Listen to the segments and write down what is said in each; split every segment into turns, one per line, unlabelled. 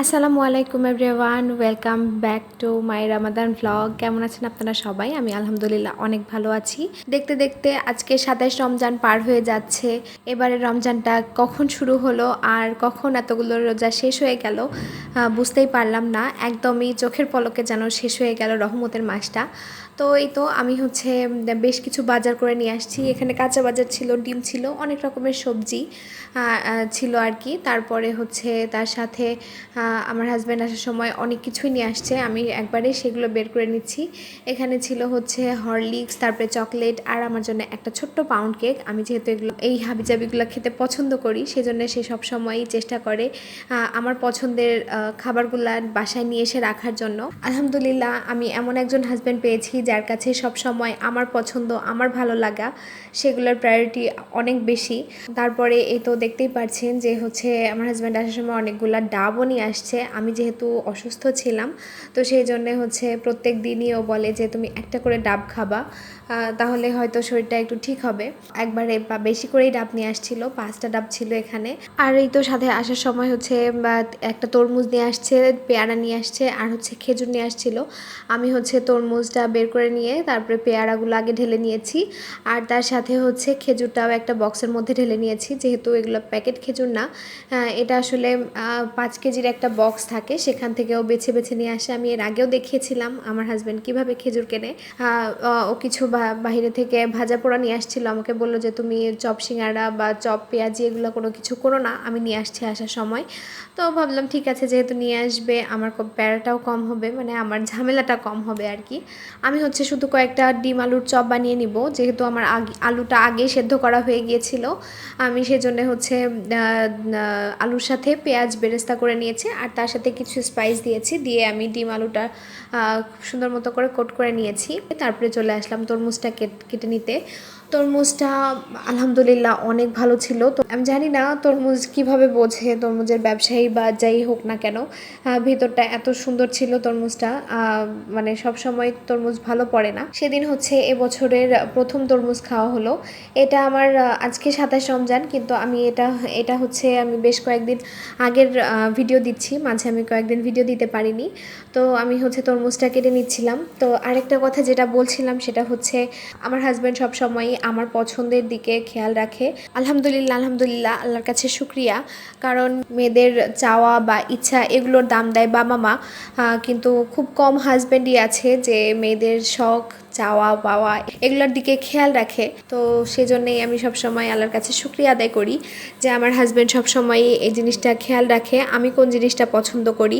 আসসালামু আলাইকুম everyone, welcome back to my Ramadan vlog. কেমন আছেন আপনারা সবাই? আমি আলহামদুলিল্লাহ অনেক ভালো আছি। দেখতে দেখতে আজকে ২৭ রমজান পার হয়ে যাচ্ছে। এবারে রমজানটা কখন শুরু হলো আর কখন এতগুলো রোজা শেষ হয়ে গেল বুঝতেই পারলাম না। একদমই চোখের পলকে যেন শেষ হয়ে গেল রহমতের মাসটা। তো এই তো আমি বেশ কিছু বাজার করে নিয়ে আসছি। এখানে কাঁচা বাজার ছিল, ডিম ছিল, অনেক রকমের সবজি ছিল আর কি। তারপরে তার সাথে আমার হাজব্যান্ড আসার সময় অনেক কিছুই নিয়ে আসছে। আমি একবারে সেগুলো বের করে নিচ্ছি। এখানে ছিল হরলিক্স, তারপরে চকলেট আর আমার জন্য একটা ছোট্ট পাউন্ড কেক। আমি যেহেতু এই হাবিজাবিগুলো খেতে পছন্দ করি, সেজন্য সে সবসময়ই চেষ্টা করে আমার পছন্দের খাবারগুলা বাসায় নিয়ে এসে রাখার জন্য। আলহামদুলিল্লাহ আমি এমন একজন হাজব্যান্ড পেয়েছি যার কাছে সবসময় আমার পছন্দ, আমার ভালো লাগা সেগুলোর প্রায়োরিটি অনেক বেশি। তারপরে এই তো দেখতেই পাচ্ছেন যে আমার হাজব্যান্ড আসার সময় অনেকগুলা ডাবও নিয়ে আসছে। আমি যেহেতু অসুস্থ ছিলাম, তো সেই জন্যে প্রত্যেক দিনই ও বলে যে তুমি একটা করে ডাব খাবা, তাহলে হয়তো শরীরটা একটু ঠিক হবে। একবারে বা বেশি করেই ডাব নিয়ে আসছিল, 5টা ডাব ছিল এখানে। আর এই তো সাথে আসার সময় একটা তরমুজ নিয়ে আসছে, পেয়ারা নিয়ে আসছে আর খেজুর নিয়ে আসছিল। আমি তরমুজটা বের করে নিয়ে তারপরে পেয়ারাগুলো আগে ঢেলে নিয়েছি, আর তার সাথে খেজুরটাও একটা বক্সের মধ্যে ঢেলে নিয়েছি। যেহেতু এগুলো প্যাকেট খেজুর না, এটা আসলে 5 কেজির একটা বক্স থাকে, সেখান থেকেও বেছে বেছে নিয়ে আসে। আমি এর আগেও দেখিয়েছিলাম আমার হাজব্যান্ড কিভাবে খেজুর কেনে। ও কিছু বাইরে থেকে ভাজা পোড়া নিয়ে আসছিল, আমাকে বললো যে তুমি চপ সিঙ্গাড়া বা চপ পেঁয়াজি এগুলো কোনো কিছু করো না, আমি নিয়ে আসছি আসার সময়। তো ভাবলাম ঠিক আছে, যেহেতু নিয়ে আসবে আমার প্যারাটাও কম হবে, মানে আমার ঝামেলাটা কম হবে আর কি। আমি শুধু কয়েকটা ডিম আলুর চপ বানিয়ে নিব, যেহেতু আমার আলুটা আগে সেদ্ধ করা হয়ে গিয়েছিল। আমি সেজন্য আলুর সাথে পেঁয়াজ বেরেস্তা করে নিয়েছি আর তার সাথে কিছু স্পাইস দিয়েছি, দিয়ে আমি ডিম আলুটা খুব সুন্দর মতো করে কোট করে নিয়েছি। তারপরে চলে আসলাম তরমুজটা কেটে নিতে। তরমুজটা আলহামদুলিল্লাহ অনেক ভালো ছিল। তো আমি জানি না তরমুজ কিভাবে বোঝে, তরমুজের ব্যবসায়ী বা যাই হোক না কেন, ভিতরটা এত সুন্দর ছিল তরমুজটা। মানে সব সময় তরমুজ ভালো পড়ে না। সেদিন এবছরের প্রথম তরমুজ খাওয়া হলো। এটা আমার আজকে 27 রমজান, কিন্তু আমি এটা আমি বেশ কয়েকদিন আগের ভিডিও দিচ্ছি, মাঝে আমি কয়েকদিন ভিডিও দিতে পারিনি। তো আমি তরমুজটা কেটে নিচ্ছিলাম। তো আরেকটা কথা যেটা বলছিলাম সেটা আমার হাজব্যান্ড সবসময়ই আমার পছন্দের দিকে খেয়াল রাখে। আলহামদুলিল্লাহ আলহামদুলিল্লাহ, আল্লাহর কাছে শুক্রিয়া। কারণ মেয়েদের চাওয়া বা ইচ্ছা এগুলোর দাম দেয় বাবা মা, কিন্তু খুব কম হাজব্যান্ডই আছে যে মেয়েদের শখ, চাওয়া পাওয়া এগুলোর দিকে খেয়াল রাখে। তো সেজন্যই আমি সবসময় আল্লাহর কাছে শুকরিয়া আদায় করি যে আমার হাজব্যান্ড সবসময় এই জিনিসটা খেয়াল রাখে, আমি কোন জিনিসটা পছন্দ করি,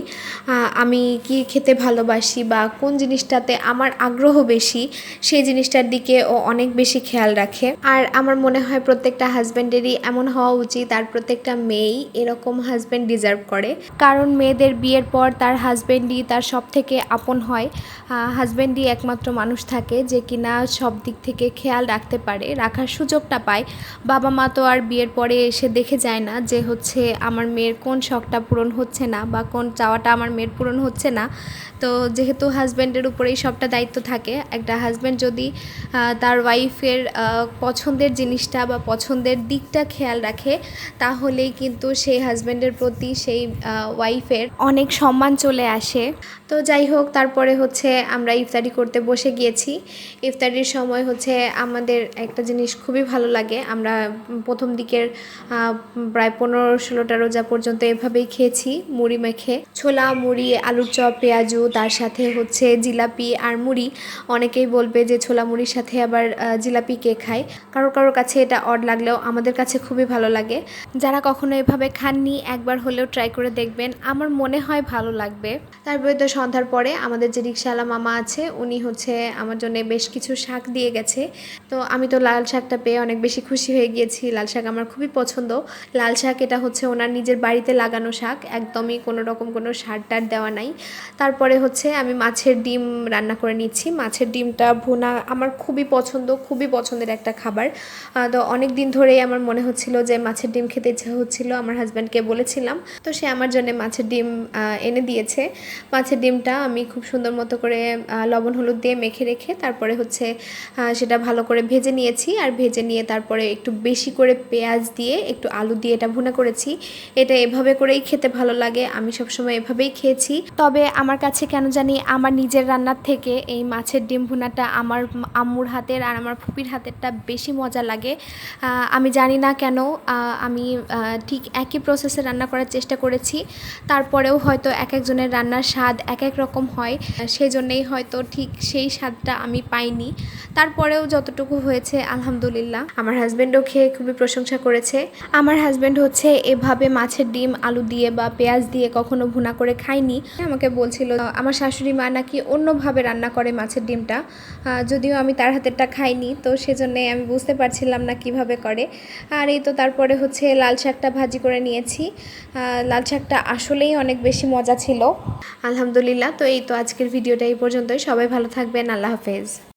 আমি কি খেতে ভালোবাসি বা কোন জিনিসটাতে আমার আগ্রহ বেশি, সেই জিনিসটার দিকে ও অনেক বেশি খেয়াল রাখে। আর আমার মনে হয় প্রত্যেকটা হাজব্যান্ডেরই এমন হওয়া উচিত, আর প্রত্যেকটা মেয়েই এরকম হাজব্যান্ড ডিজার্ভ করে। কারণ মেয়েদের বিয়ের পর তার হাজব্যান্ডই তার সব থেকে আপন হয়। হাজব্যান্ডই একমাত্র মানুষ থাকে যে কিনা সব দিক থেকে খেয়াল রাখতে পারে, রাখার সুযোগটা পায়। বাবা মা তো আর বিয়ের পরে এসে দেখে যায় না যে আমার মেয়ের কোন শখটা পূরণ হচ্ছে না বা কোন চাওয়াটা আমার মেয়ের পূরণ হচ্ছে না। তো যেহেতু হাজব্যান্ডের উপরেই সবটা দায়িত্ব থাকে, একটা হাজব্যান্ড যদি তার ওয়াইফের পছন্দের জিনিসটা বা পছন্দের দিকটা খেয়াল রাখে, তাহলেই কিন্তু সেই হাজব্যান্ডের প্রতি সেই ওয়াইফের অনেক সম্মান চলে আসে। তো যাই হোক, তারপরে আমরা ইফতারি করতে বসে গিয়েছি। ইফতারির সময় আমাদের একটা জিনিস খুবই ভালো লাগে, আমরা প্রথম দিকের প্রায় 15-16টা রোজা পর্যন্ত এভাবেই খেয়েছি, মুড়ি মেখে, ছোলা মুড়ি, আলুর চপ, পেঁয়াজু, তার সাথে জিলাপি আর মুড়ি। অনেকেই বলবে যে ছোলা মুড়ির সাথে আবার জিলাপি কে খায়, কারোর কাছে এটা অড লাগলেও আমাদের কাছে খুবই ভালো লাগে। যারা কখনো এভাবে খাননি একবার হলেও ট্রাই করে দেখবেন, আমার মনে হয় ভালো লাগবে। তারপরে তো সন্ধ্যার পরে আমাদের যে রিকশাওয়ালা মামা আছে, উনি আমার জন্য বেশ কিছু শাক দিয়ে গেছে। তো আমি তো লাল শাকটা পেয়ে অনেক বেশি খুশি হয়ে গিয়েছি, লাল শাক আমার খুবই পছন্দ। লাল শাক এটা ওনার নিজের বাড়িতে লাগানো শাক, একদমই কোনো রকম কোনো সার টার দেওয়া নাই। তারপরে আমি মাছের ডিম রান্না করে নিচ্ছি। মাছের ডিমটা ভুনা আমার খুবই পছন্দ, খুবই পছন্দের একটা খাবার। তো অনেক দিন ধরেই আমার মনে হচ্ছিল যে মাছের ডিম খেতে ইচ্ছা হচ্ছিল, আমার হাজব্যান্ডকে বলেছিলাম, তো সে আমার জন্য মাছের ডিম এনে দিয়েছে। মাছের ডিমটা আমি খুব সুন্দর মতো করে লবণ হলুদ দিয়ে মেখে রেখে রেখে তারপরে হচ্ছে সেটা ভালো করে ভেজে নিয়েছি। আর ভেজে নিয়ে তারপরে একটু বেশি করে পেঁয়াজ দিয়ে একটু আলু দিয়ে এটা ভুনা করেছি। এটা এভাবে করেই খেতে ভালো লাগে, আমি সবসময় এভাবেই খেয়েছি। তবে আমার কাছে কেন জানি আমার নিজের রান্নার থেকে এই মাছের ডিম ভুনাটা আমার আম্মুর হাতের আর আমার ফুপির হাতেরটা বেশি মজা লাগে। আমি জানি না কেন, আমি ঠিক একই প্রসেসে রান্না করার চেষ্টা করেছি, তারপরেও হয়তো এক একজনের রান্নার স্বাদ এক এক রকম হয়, সেই জন্যেই হয়তো ঠিক সেই স্বাদটা আমি পাইনি। তারপরেও যতটুকু হয়েছে আলহামদুলিল্লাহ। আমার হাজব্যান্ডও খেয়ে খুবই প্রশংসা করেছে। আমার হাজব্যান্ড হচ্ছে এভাবে মাছের ডিম আলু দিয়ে বা পেঁয়াজ দিয়ে কখনো ভুনা করে খায়নি। আমাকে বলছিল আমার শাশুড়ি মা নাকি অন্যভাবে রান্না করে মাছের ডিমটা, যদিও আমি তার হাতেরটা খাইনি, তো সেজন্যে আমি বুঝতে পারছিলাম না কিভাবে করে। আর এই তো তারপরে হচ্ছে লাল শাকটা ভাজি করে নিয়েছি। লাল শাকটা আসলেই অনেক বেশি মজা ছিল আলহামদুলিল্লাহ। তো এই তো আজকের ভিডিওটা এই পর্যন্তই। সবাই ভালো থাকবেন, আল্লাহ হাফেজ।